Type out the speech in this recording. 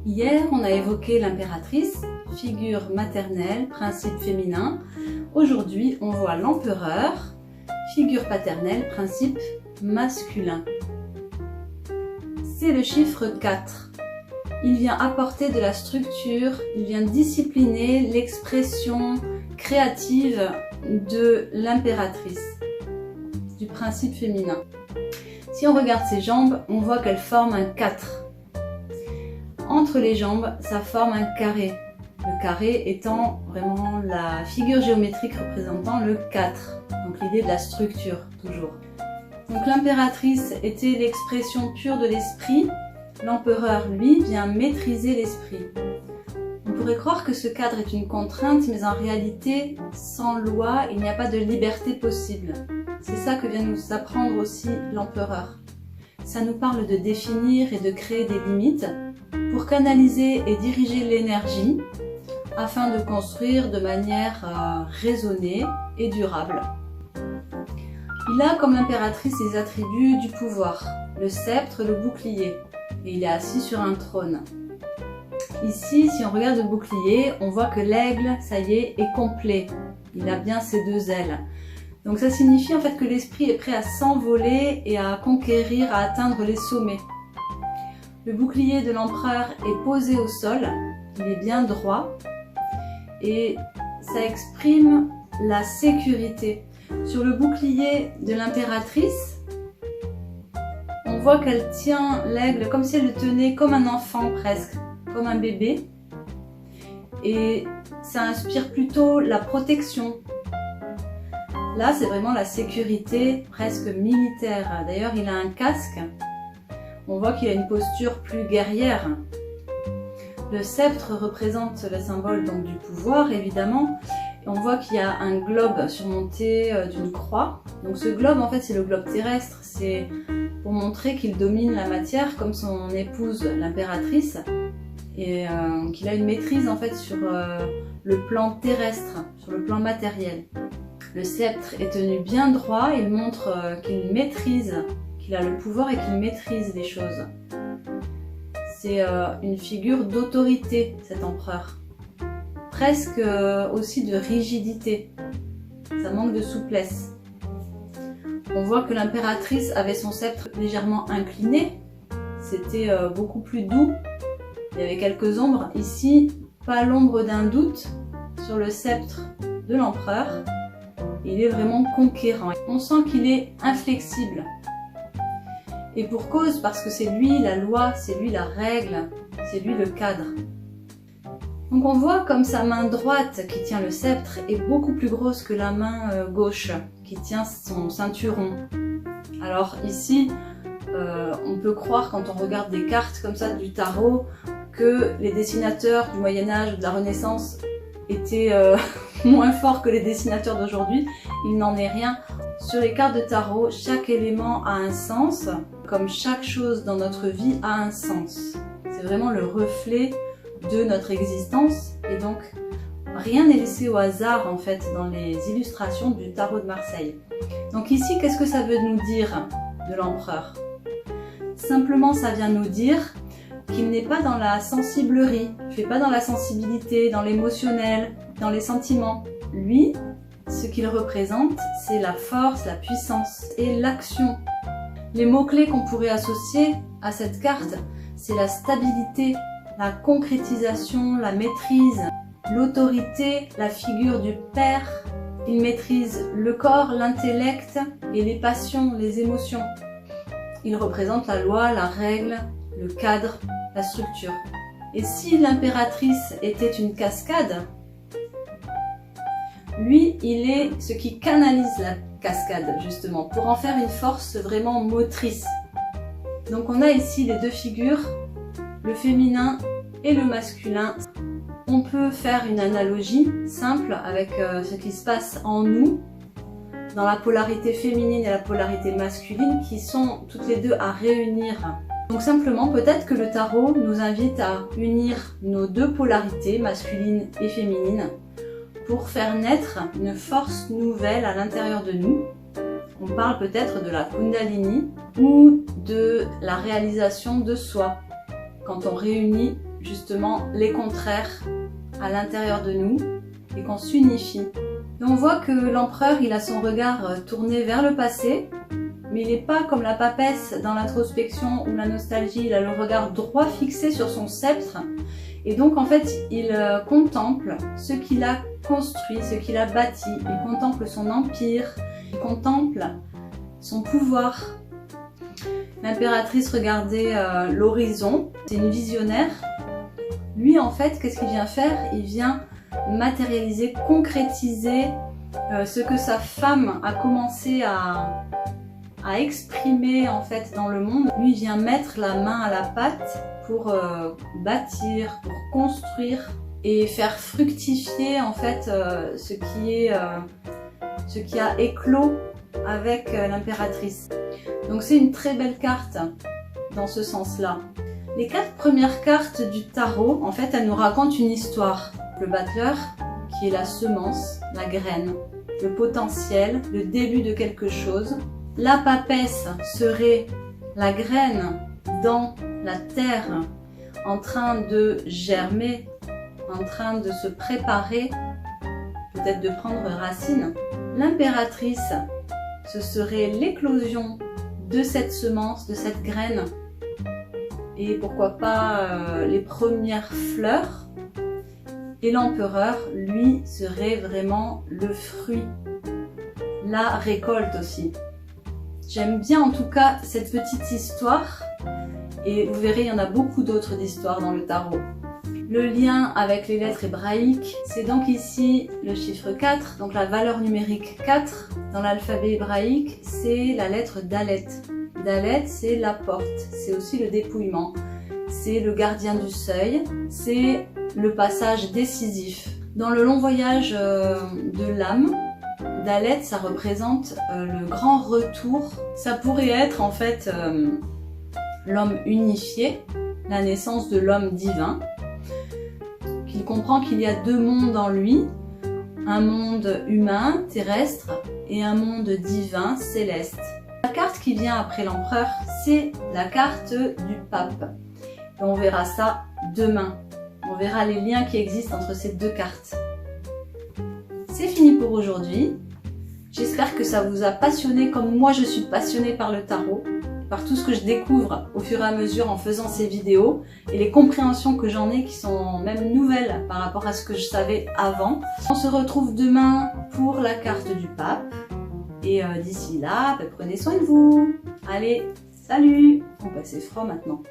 Hier, on a évoqué l'impératrice, figure maternelle, principe féminin. Aujourd'hui, on voit l'empereur, figure paternelle, principe masculin. C'est le chiffre 4. Il vient apporter de la structure, il vient discipliner l'expression créative de l'impératrice, du principe féminin. Si on regarde ses jambes, on voit qu'elles forment un 4. Entre les jambes, ça forme un carré. Le carré étant vraiment la figure géométrique représentant le 4. Donc l'idée de la structure, toujours. Donc l'impératrice était l'expression pure de l'esprit. L'empereur, lui, vient maîtriser l'esprit. On pourrait croire que ce cadre est une contrainte, mais en réalité, sans loi, il n'y a pas de liberté possible. C'est ça que vient nous apprendre aussi l'empereur. Ça nous parle de définir et de créer des limites pour canaliser et diriger l'énergie afin de construire de manière raisonnée et durable. Il a comme l'impératrice les attributs du pouvoir, le sceptre, le bouclier, et il est assis sur un trône. Ici, si on regarde le bouclier, on voit que l'aigle, ça y est complet. Il a bien ses deux ailes. Donc ça signifie en fait que l'esprit est prêt à s'envoler et à conquérir, à atteindre les sommets. Le bouclier de l'empereur est posé au sol, il est bien droit et ça exprime la sécurité. Sur le bouclier de l'impératrice, on voit qu'elle tient l'aigle comme si elle le tenait comme un enfant presque, comme un bébé. Et ça inspire plutôt la protection. Là, c'est vraiment la sécurité presque militaire. D'ailleurs, il a un casque. On voit qu'il a une posture plus guerrière. Le sceptre représente le symbole donc du pouvoir, évidemment. Et on voit qu'il y a un globe surmonté d'une croix. Donc ce globe, en fait, c'est le globe terrestre. C'est pour montrer qu'il domine la matière comme son épouse, l'impératrice. Et qu'il a une maîtrise, en fait, sur le plan terrestre, sur le plan matériel. Le sceptre est tenu bien droit. Il montre qu'il maîtrise, qu'il a le pouvoir et qu'il maîtrise les choses. C'est une figure d'autorité, cet empereur. Presque aussi de rigidité. Ça manque de souplesse. On voit que l'impératrice avait son sceptre légèrement incliné. C'était beaucoup plus doux. Il y avait quelques ombres. Ici, pas l'ombre d'un doute sur le sceptre de l'empereur. Il est vraiment conquérant. On sent qu'il est inflexible. Et pour cause, parce que c'est lui la loi, c'est lui la règle, c'est lui le cadre. Donc on voit comme sa main droite qui tient le sceptre est beaucoup plus grosse que la main gauche qui tient son ceinturon. Alors ici, on peut croire quand on regarde des cartes comme ça du tarot que les dessinateurs du Moyen-Âge ou de la Renaissance étaient moins forts que les dessinateurs d'aujourd'hui. Il n'en est rien. Sur les cartes de tarot, chaque élément a un sens, comme chaque chose dans notre vie a un sens. C'est vraiment le reflet de notre existence et donc rien n'est laissé au hasard en fait dans les illustrations du tarot de Marseille. Donc ici, qu'est-ce que ça veut nous dire de l'empereur? Simplement, ça vient nous dire qu'il n'est pas dans la sensiblerie, il ne fait pas dans la sensibilité, dans l'émotionnel, dans les sentiments. Lui, ce qu'il représente, c'est la force, la puissance et l'action. Les mots-clés qu'on pourrait associer à cette carte, c'est la stabilité, la concrétisation, la maîtrise, l'autorité, la figure du père. Il maîtrise le corps, l'intellect et les passions, les émotions. Il représente la loi, la règle, le cadre, la structure. Et si l'impératrice était une cascade, lui, il est ce qui canalise la cascade, justement, pour en faire une force vraiment motrice. Donc on a ici les deux figures, le féminin et le masculin. On peut faire une analogie simple avec ce qui se passe en nous, dans la polarité féminine et la polarité masculine, qui sont toutes les deux à réunir. Donc simplement, peut-être que le tarot nous invite à unir nos deux polarités, masculine et féminine, pour faire naître une force nouvelle à l'intérieur de nous. On parle peut-être de la Kundalini ou de la réalisation de soi, quand on réunit justement les contraires à l'intérieur de nous et qu'on s'unifie. Et on voit que l'empereur, il a son regard tourné vers le passé, mais il n'est pas comme la papesse dans l'introspection ou la nostalgie, il a le regard droit fixé sur son sceptre. Et donc en fait, il contemple ce qu'il a construit, ce qu'il a bâti, il contemple son empire, il contemple son pouvoir. L'impératrice regardait l'horizon, c'est une visionnaire. Lui en fait, qu'est-ce qu'il vient faire? Il vient matérialiser, concrétiser ce que sa femme a commencé à exprimer en fait dans le monde. Lui vient mettre la main à la pâte pour bâtir, pour construire et faire fructifier en fait ce qui a éclos avec l'impératrice. Donc c'est une très belle carte dans ce sens-là. Les 4 premières cartes du tarot, en fait, elles nous racontent une histoire. Le battleur, qui est la semence, la graine, le potentiel, le début de quelque chose. La papesse serait la graine dans la terre, en train de germer, en train de se préparer, peut-être de prendre racine. L'impératrice, ce serait l'éclosion de cette semence, de cette graine, et pourquoi pas les premières fleurs. Et l'empereur, lui, serait vraiment le fruit, la récolte aussi. J'aime bien en tout cas cette petite histoire, et vous verrez, il y en a beaucoup d'autres d'histoires dans le tarot. Le lien avec les lettres hébraïques, c'est donc ici le chiffre 4, donc la valeur numérique 4 dans l'alphabet hébraïque, c'est la lettre Dalet. Dalet, c'est la porte, c'est aussi le dépouillement, c'est le gardien du seuil, c'est le passage décisif. Dans le long voyage de l'âme, Dalet, ça représente le grand retour. Ça pourrait être en fait l'homme unifié, la naissance de l'homme divin, qu'il comprend qu'il y a 2 mondes en lui, un monde humain, terrestre, et un monde divin, céleste. La carte qui vient après l'empereur, c'est la carte du pape. Et on verra ça demain. On verra les liens qui existent entre ces 2 cartes. C'est fini pour aujourd'hui. J'espère que ça vous a passionné comme moi je suis passionnée par le tarot, par tout ce que je découvre au fur et à mesure en faisant ces vidéos et les compréhensions que j'en ai qui sont même nouvelles par rapport à ce que je savais avant. On se retrouve demain pour la carte du pape et d'ici là, prenez soin de vous. Allez, salut! Bon bah c'est froid maintenant.